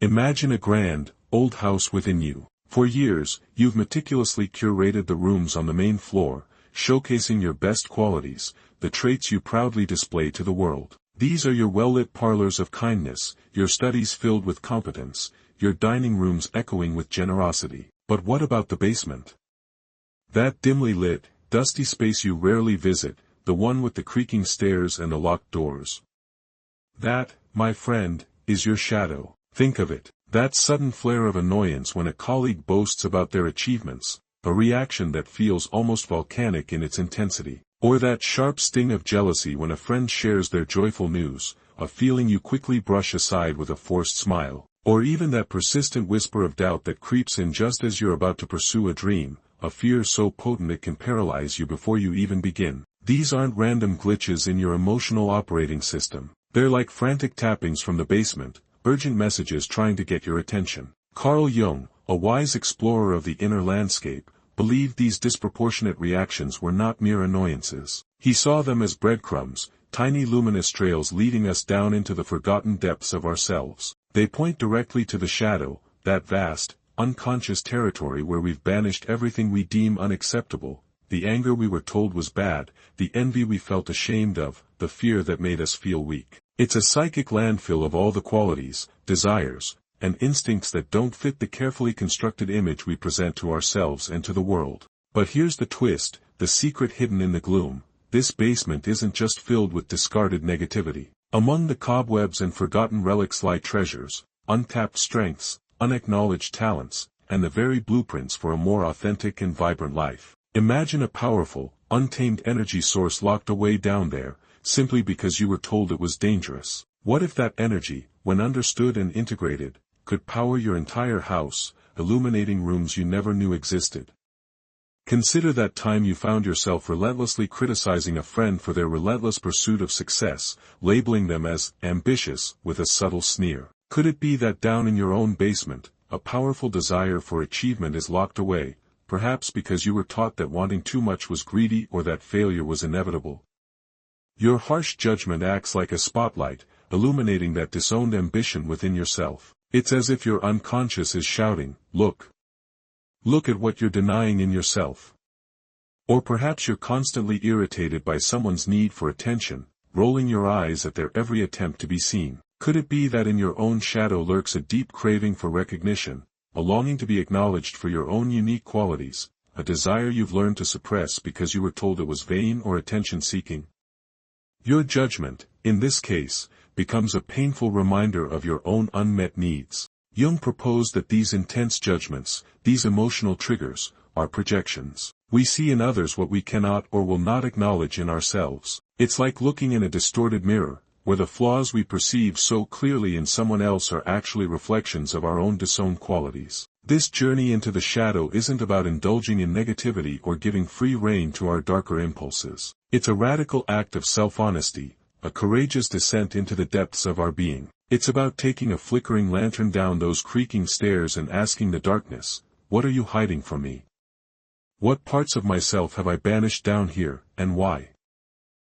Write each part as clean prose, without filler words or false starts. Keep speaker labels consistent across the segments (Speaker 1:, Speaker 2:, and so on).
Speaker 1: Imagine a grand, old house within you. For years, you've meticulously curated the rooms on the main floor, showcasing your best qualities, the traits you proudly display to the world. These are your well-lit parlors of kindness, your studies filled with competence, your dining rooms echoing with generosity. But what about the basement? That dimly lit, dusty space you rarely visit, the one with the creaking stairs and the locked doors. That, my friend, is your shadow. Think of it, that sudden flare of annoyance when a colleague boasts about their achievements, a reaction that feels almost volcanic in its intensity. Or that sharp sting of jealousy when a friend shares their joyful news, a feeling you quickly brush aside with a forced smile. Or even that persistent whisper of doubt that creeps in just as you're about to pursue a dream, a fear so potent it can paralyze you before you even begin. These aren't random glitches in your emotional operating system. They're like frantic tappings from the basement, urgent messages trying to get your attention. Carl Jung, a wise explorer of the inner landscape, believed these disproportionate reactions were not mere annoyances. He saw them as breadcrumbs, tiny luminous trails leading us down into the forgotten depths of ourselves. They point directly to the shadow, that vast, unconscious territory where we've banished everything we deem unacceptable, the anger we were told was bad, the envy we felt ashamed of, the fear that made us feel weak. It's a psychic landfill of all the qualities, desires, and instincts that don't fit the carefully constructed image we present to ourselves and to the world. But here's the twist, the secret hidden in the gloom. This basement isn't just filled with discarded negativity. Among the cobwebs and forgotten relics lie treasures, untapped strengths, unacknowledged talents, and the very blueprints for a more authentic and vibrant life. Imagine a powerful, untamed energy source locked away down there, simply because you were told it was dangerous. What if that energy, when understood and integrated, could power your entire house, illuminating rooms you never knew existed? Consider that time you found yourself relentlessly criticizing a friend for their relentless pursuit of success, labeling them as ambitious with a subtle sneer. Could it be that down in your own basement, a powerful desire for achievement is locked away, perhaps because you were taught that wanting too much was greedy or that failure was inevitable? Your harsh judgment acts like a spotlight, illuminating that disowned ambition within yourself. It's as if your unconscious is shouting, "Look! Look at what you're denying in yourself." Or perhaps you're constantly irritated by someone's need for attention, rolling your eyes at their every attempt to be seen. Could it be that in your own shadow lurks a deep craving for recognition, a longing to be acknowledged for your own unique qualities, a desire you've learned to suppress because you were told it was vain or attention-seeking? Your judgment, in this case, becomes a painful reminder of your own unmet needs. Jung proposed that these intense judgments, these emotional triggers, are projections. We see in others what we cannot or will not acknowledge in ourselves. It's like looking in a distorted mirror, where the flaws we perceive so clearly in someone else are actually reflections of our own disowned qualities. This journey into the shadow isn't about indulging in negativity or giving free rein to our darker impulses. It's a radical act of self-honesty, a courageous descent into the depths of our being. It's about taking a flickering lantern down those creaking stairs and asking the darkness, "What are you hiding from me? What parts of myself have I banished down here, and why?"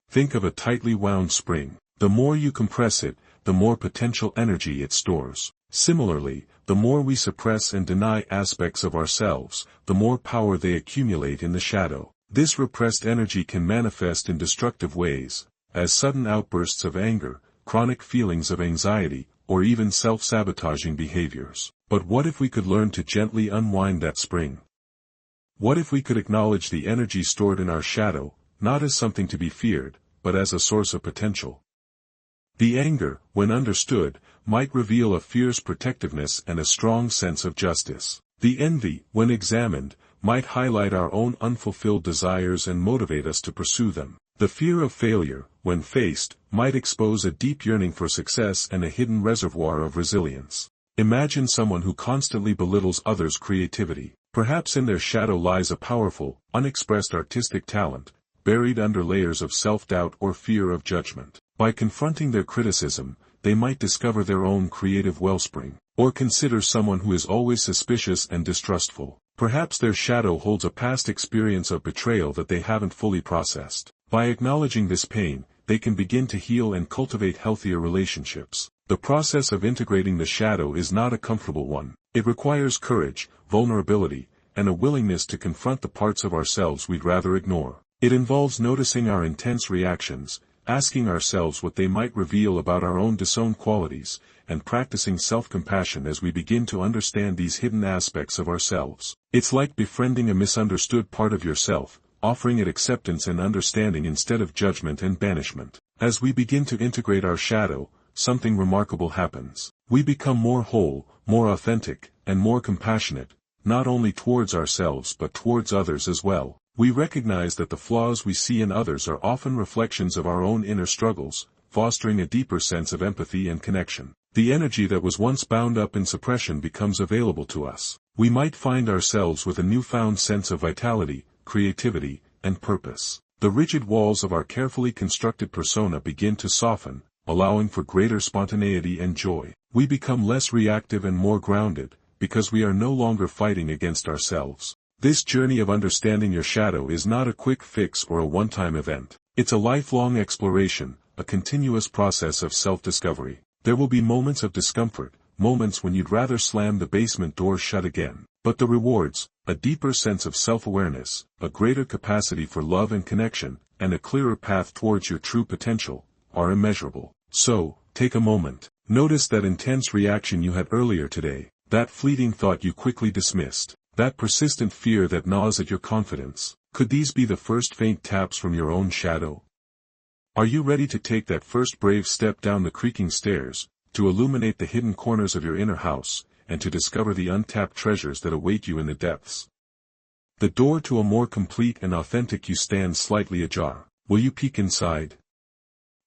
Speaker 1: Think of a tightly wound spring. The more you compress it, the more potential energy it stores. Similarly, the more we suppress and deny aspects of ourselves, the more power they accumulate in the shadow. This repressed energy can manifest in destructive ways, as sudden outbursts of anger, chronic feelings of anxiety, or even self-sabotaging behaviors. But what if we could learn to gently unwind that spring? What if we could acknowledge the energy stored in our shadow, not as something to be feared, but as a source of potential? The anger, when understood, might reveal a fierce protectiveness and a strong sense of justice. The envy, when examined, might highlight our own unfulfilled desires and motivate us to pursue them. The fear of failure, when faced, might expose a deep yearning for success and a hidden reservoir of resilience. Imagine someone who constantly belittles others' creativity. Perhaps in their shadow lies a powerful, unexpressed artistic talent, buried under layers of self-doubt or fear of judgment. By confronting their criticism, they might discover their own creative wellspring. Or consider someone who is always suspicious and distrustful. Perhaps their shadow holds a past experience of betrayal that they haven't fully processed. By acknowledging this pain, they can begin to heal and cultivate healthier relationships. The process of integrating the shadow is not a comfortable one. It requires courage, vulnerability, and a willingness to confront the parts of ourselves we'd rather ignore. It involves noticing our intense reactions, asking ourselves what they might reveal about our own disowned qualities, and practicing self-compassion as we begin to understand these hidden aspects of ourselves. It's like befriending a misunderstood part of yourself, offering it acceptance and understanding instead of judgment and banishment. As we begin to integrate our shadow, something remarkable happens. We become more whole, more authentic, and more compassionate, not only towards ourselves but towards others as well. We recognize that the flaws we see in others are often reflections of our own inner struggles, fostering a deeper sense of empathy and connection. The energy that was once bound up in suppression becomes available to us. We might find ourselves with a newfound sense of vitality, creativity, and purpose. The rigid walls of our carefully constructed persona begin to soften, allowing for greater spontaneity and joy. We become less reactive and more grounded, because we are no longer fighting against ourselves. This journey of understanding your shadow is not a quick fix or a one-time event. It's a lifelong exploration, a continuous process of self-discovery. There will be moments of discomfort, moments when you'd rather slam the basement door shut again. But the rewards, a deeper sense of self-awareness, a greater capacity for love and connection, and a clearer path towards your true potential, are immeasurable. So, take a moment. Notice that intense reaction you had earlier today, that fleeting thought you quickly dismissed, that persistent fear that gnaws at your confidence. Could these be the first faint taps from your own shadow? Are you ready to take that first brave step down the creaking stairs, to illuminate the hidden corners of your inner house, and to discover the untapped treasures that await you in the depths? The door to a more complete and authentic you stands slightly ajar. Will you peek inside?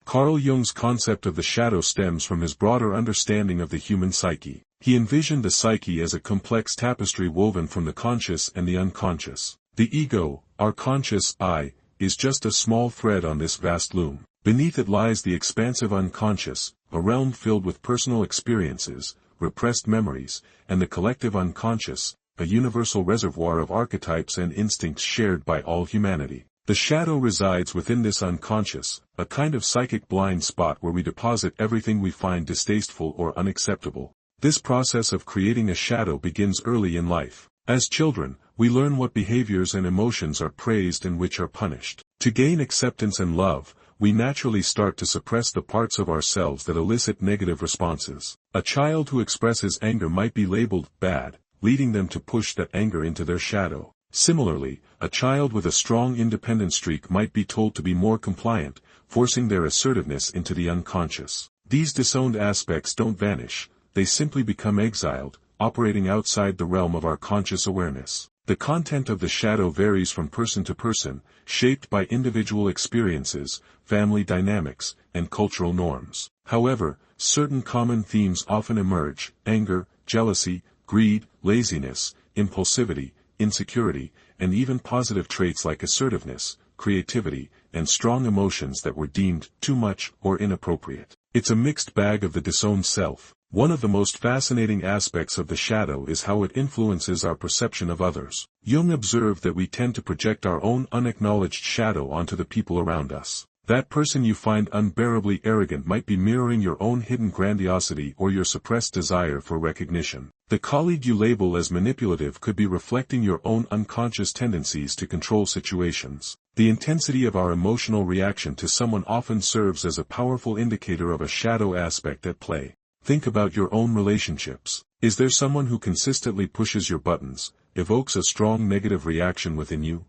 Speaker 1: Carl Jung's concept of the shadow stems from his broader understanding of the human psyche. He envisioned the psyche as a complex tapestry woven from the conscious and the unconscious. The ego, our conscious I, is just a small thread on this vast loom. Beneath it lies the expansive unconscious, a realm filled with personal experiences, repressed memories, and the collective unconscious, a universal reservoir of archetypes and instincts shared by all humanity. The shadow resides within this unconscious, a kind of psychic blind spot where we deposit everything we find distasteful or unacceptable. This process of creating a shadow begins early in life. As children, we learn what behaviors and emotions are praised and which are punished. To gain acceptance and love, we naturally start to suppress the parts of ourselves that elicit negative responses. A child who expresses anger might be labeled bad, leading them to push that anger into their shadow. Similarly, a child with a strong independent streak might be told to be more compliant, forcing their assertiveness into the unconscious. These disowned aspects don't vanish, they simply become exiled, operating outside the realm of our conscious awareness. The content of the shadow varies from person to person, shaped by individual experiences, family dynamics, and cultural norms. However, certain common themes often emerge: anger, jealousy, greed, laziness, impulsivity, insecurity, and even positive traits like assertiveness, creativity, and strong emotions that were deemed too much or inappropriate. It's a mixed bag of the disowned self. One of the most fascinating aspects of the shadow is how it influences our perception of others. Jung observed that we tend to project our own unacknowledged shadow onto the people around us. That person you find unbearably arrogant might be mirroring your own hidden grandiosity or your suppressed desire for recognition. The colleague you label as manipulative could be reflecting your own unconscious tendencies to control situations. The intensity of our emotional reaction to someone often serves as a powerful indicator of a shadow aspect at play. Think about your own relationships. Is there someone who consistently pushes your buttons, evokes a strong negative reaction within you?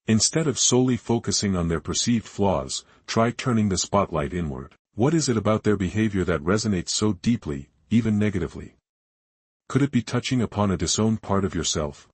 Speaker 1: Instead of solely focusing on their perceived flaws, try turning the spotlight inward. What is it about their behavior that resonates so deeply, even negatively? Could it be touching upon a disowned part of yourself?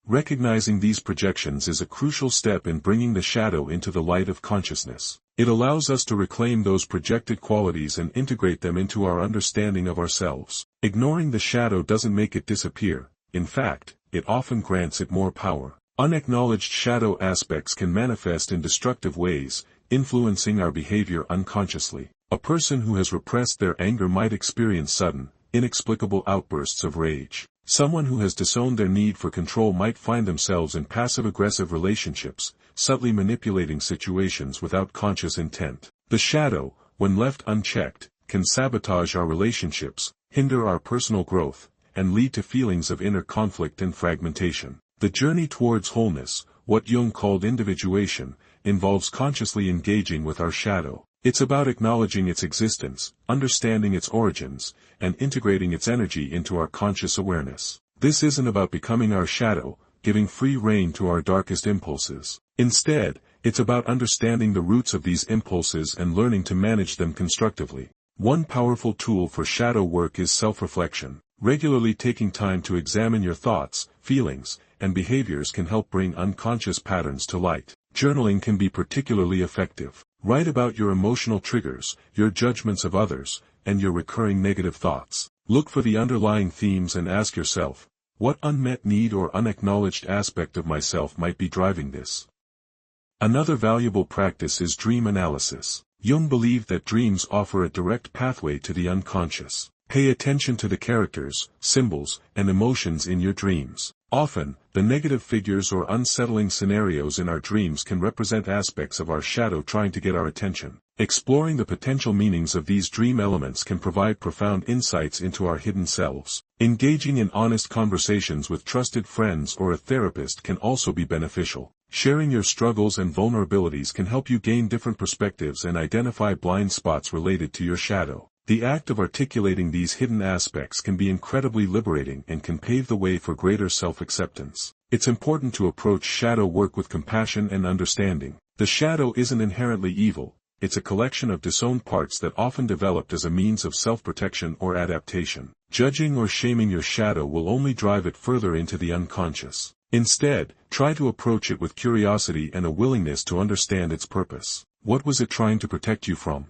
Speaker 1: Recognizing these projections is a crucial step in bringing the shadow into the light of consciousness. It allows us to reclaim those projected qualities and integrate them into our understanding of ourselves. Ignoring the shadow doesn't make it disappear. In fact, it often grants it more power. Unacknowledged shadow aspects can manifest in destructive ways, influencing our behavior unconsciously. A person who has repressed their anger might experience sudden, inexplicable outbursts of rage. Someone who has disowned their need for control might find themselves in passive-aggressive relationships, subtly manipulating situations without conscious intent. The shadow, when left unchecked, can sabotage our relationships, hinder our personal growth, and lead to feelings of inner conflict and fragmentation. The journey towards wholeness, what Jung called individuation, involves consciously engaging with our shadow. It's about acknowledging its existence, understanding its origins, and integrating its energy into our conscious awareness. This isn't about becoming our shadow, giving free rein to our darkest impulses. Instead, it's about understanding the roots of these impulses and learning to manage them constructively. One powerful tool for shadow work is self-reflection. Regularly taking time to examine your thoughts, feelings, and behaviors can help bring unconscious patterns to light. Journaling can be particularly effective. Write about your emotional triggers, your judgments of others, and your recurring negative thoughts. Look for the underlying themes and ask yourself, what unmet need or unacknowledged aspect of myself might be driving this? Another valuable practice is dream analysis. Jung believed that dreams offer a direct pathway to the unconscious. Pay attention to the characters, symbols, and emotions in your dreams. Often, the negative figures or unsettling scenarios in our dreams can represent aspects of our shadow trying to get our attention. Exploring the potential meanings of these dream elements can provide profound insights into our hidden selves. Engaging in honest conversations with trusted friends or a therapist can also be beneficial. Sharing your struggles and vulnerabilities can help you gain different perspectives and identify blind spots related to your shadow. The act of articulating these hidden aspects can be incredibly liberating and can pave the way for greater self-acceptance. It's important to approach shadow work with compassion and understanding. The shadow isn't inherently evil, it's a collection of disowned parts that often developed as a means of self-protection or adaptation. Judging or shaming your shadow will only drive it further into the unconscious. Instead, try to approach it with curiosity and a willingness to understand its purpose. What was it trying to protect you from?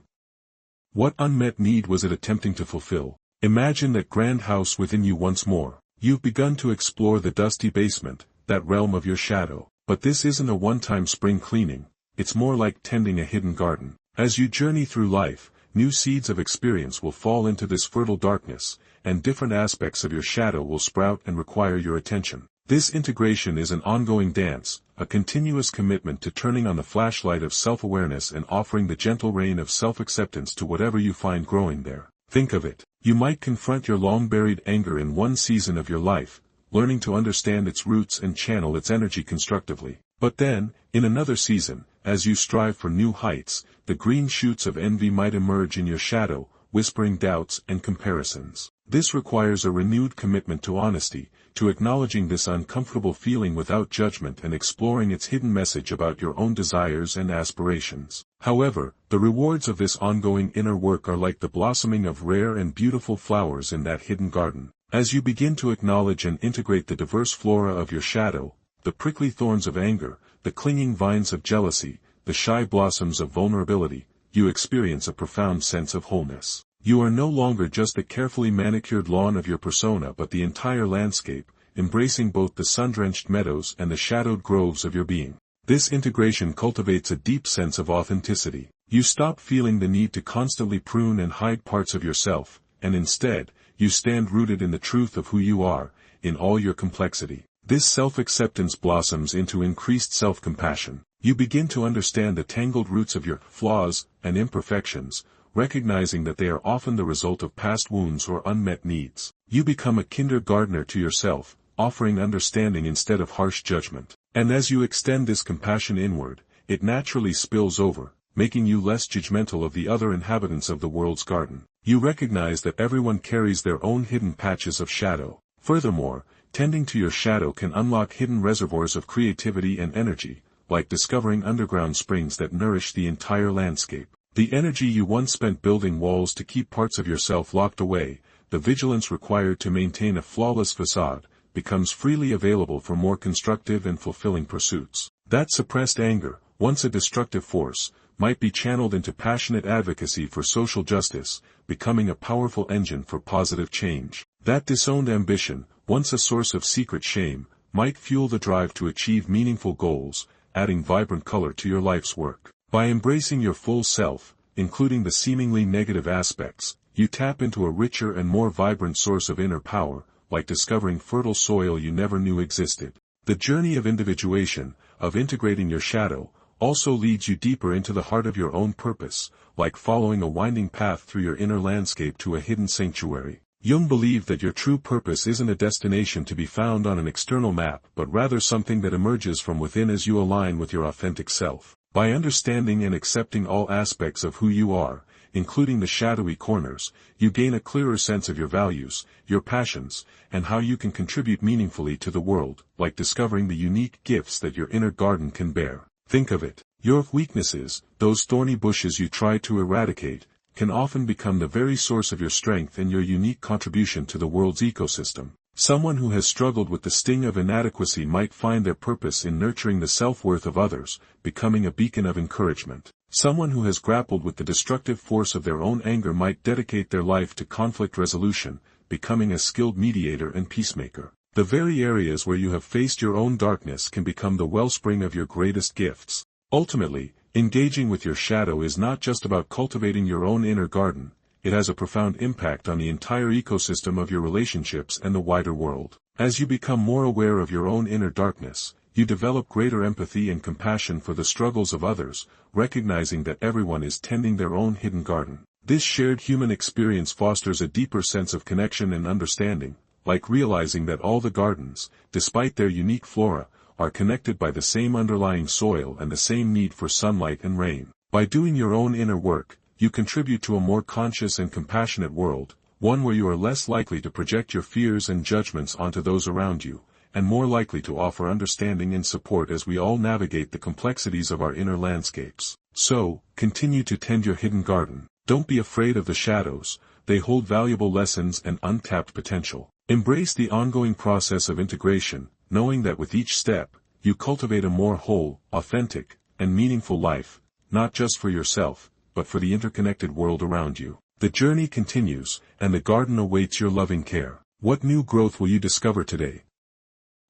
Speaker 1: What unmet need was it attempting to fulfill? Imagine that grand house within you once more. You've begun to explore the dusty basement, that realm of your shadow. But this isn't a one-time spring cleaning, it's more like tending a hidden garden. As you journey through life, new seeds of experience will fall into this fertile darkness, and different aspects of your shadow will sprout and require your attention. This integration is an ongoing dance, a continuous commitment to turning on the flashlight of self-awareness and offering the gentle rain of self-acceptance to whatever you find growing there. Think of it. You might confront your long-buried anger in one season of your life, learning to understand its roots and channel its energy constructively. But then, in another season, as you strive for new heights, the green shoots of envy might emerge in your shadow, whispering doubts and comparisons. This requires a renewed commitment to honesty, to acknowledging this uncomfortable feeling without judgment and exploring its hidden message about your own desires and aspirations. However, the rewards of this ongoing inner work are like the blossoming of rare and beautiful flowers in that hidden garden. As you begin to acknowledge and integrate the diverse flora of your shadow, the prickly thorns of anger, the clinging vines of jealousy, the shy blossoms of vulnerability, you experience a profound sense of wholeness. You are no longer just the carefully manicured lawn of your persona but the entire landscape, embracing both the sun-drenched meadows and the shadowed groves of your being. This integration cultivates a deep sense of authenticity. You stop feeling the need to constantly prune and hide parts of yourself, and instead, you stand rooted in the truth of who you are, in all your complexity. This self-acceptance blossoms into increased self-compassion. You begin to understand the tangled roots of your flaws and imperfections, recognizing that they are often the result of past wounds or unmet needs. You become a kindergartner to yourself, offering understanding instead of harsh judgment. And as you extend this compassion inward, it naturally spills over, making you less judgmental of the other inhabitants of the world's garden. You recognize that everyone carries their own hidden patches of shadow. Furthermore, tending to your shadow can unlock hidden reservoirs of creativity and energy, like discovering underground springs that nourish the entire landscape. The energy you once spent building walls to keep parts of yourself locked away, the vigilance required to maintain a flawless facade, becomes freely available for more constructive and fulfilling pursuits. That suppressed anger, once a destructive force, might be channeled into passionate advocacy for social justice, becoming a powerful engine for positive change. That disowned ambition, once a source of secret shame, might fuel the drive to achieve meaningful goals, adding vibrant color to your life's work. By embracing your full self, including the seemingly negative aspects, you tap into a richer and more vibrant source of inner power, like discovering fertile soil you never knew existed. The journey of individuation, of integrating your shadow, also leads you deeper into the heart of your own purpose, like following a winding path through your inner landscape to a hidden sanctuary. Jung believed that your true purpose isn't a destination to be found on an external map but rather something that emerges from within as you align with your authentic self. By understanding and accepting all aspects of who you are, including the shadowy corners, you gain a clearer sense of your values, your passions, and how you can contribute meaningfully to the world, like discovering the unique gifts that your inner garden can bear. Think of it. Your weaknesses, those thorny bushes you try to eradicate, can often become the very source of your strength and your unique contribution to the world's ecosystem. Someone who has struggled with the sting of inadequacy might find their purpose in nurturing the self-worth of others, becoming a beacon of encouragement. Someone who has grappled with the destructive force of their own anger might dedicate their life to conflict resolution, becoming a skilled mediator and peacemaker. The very areas where you have faced your own darkness can become the wellspring of your greatest gifts. Ultimately, engaging with your shadow is not just about cultivating your own inner garden, it has a profound impact on the entire ecosystem of your relationships and the wider world. As you become more aware of your own inner darkness, you develop greater empathy and compassion for the struggles of others, recognizing that everyone is tending their own hidden garden. This shared human experience fosters a deeper sense of connection and understanding, like realizing that all the gardens, despite their unique flora, are connected by the same underlying soil and the same need for sunlight and rain. By doing your own inner work, you contribute to a more conscious and compassionate world, one where you are less likely to project your fears and judgments onto those around you, and more likely to offer understanding and support as we all navigate the complexities of our inner landscapes. So, continue to tend your hidden garden. Don't be afraid of the shadows, they hold valuable lessons and untapped potential. Embrace the ongoing process of integration, knowing that with each step, you cultivate a more whole, authentic, and meaningful life, not just for yourself, but for the interconnected world around you. The journey continues, and the garden awaits your loving care. What new growth will you discover today?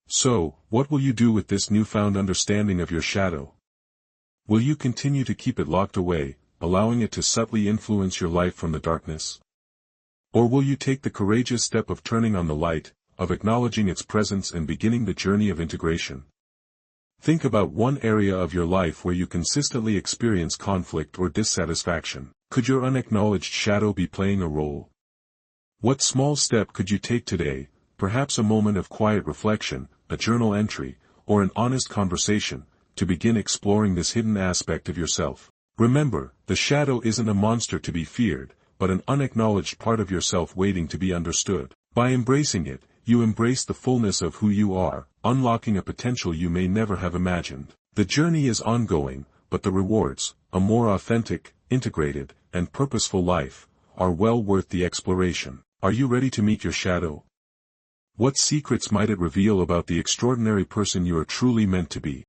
Speaker 1: So, what will you do with this newfound understanding of your shadow? Will you continue to keep it locked away, allowing it to subtly influence your life from the darkness? Or will you take the courageous step of turning on the light, of acknowledging its presence and beginning the journey of integration? Think about one area of your life where you consistently experience conflict or dissatisfaction. Could your unacknowledged shadow be playing a role? What small step could you take today, perhaps a moment of quiet reflection, a journal entry, or an honest conversation, to begin exploring this hidden aspect of yourself? Remember, the shadow isn't a monster to be feared, but an unacknowledged part of yourself waiting to be understood. By embracing it, you embrace the fullness of who you are, unlocking a potential you may never have imagined. The journey is ongoing, but the rewards, a more authentic, integrated, and purposeful life, are well worth the exploration. Are you ready to meet your shadow? What secrets might it reveal about the extraordinary person you are truly meant to be?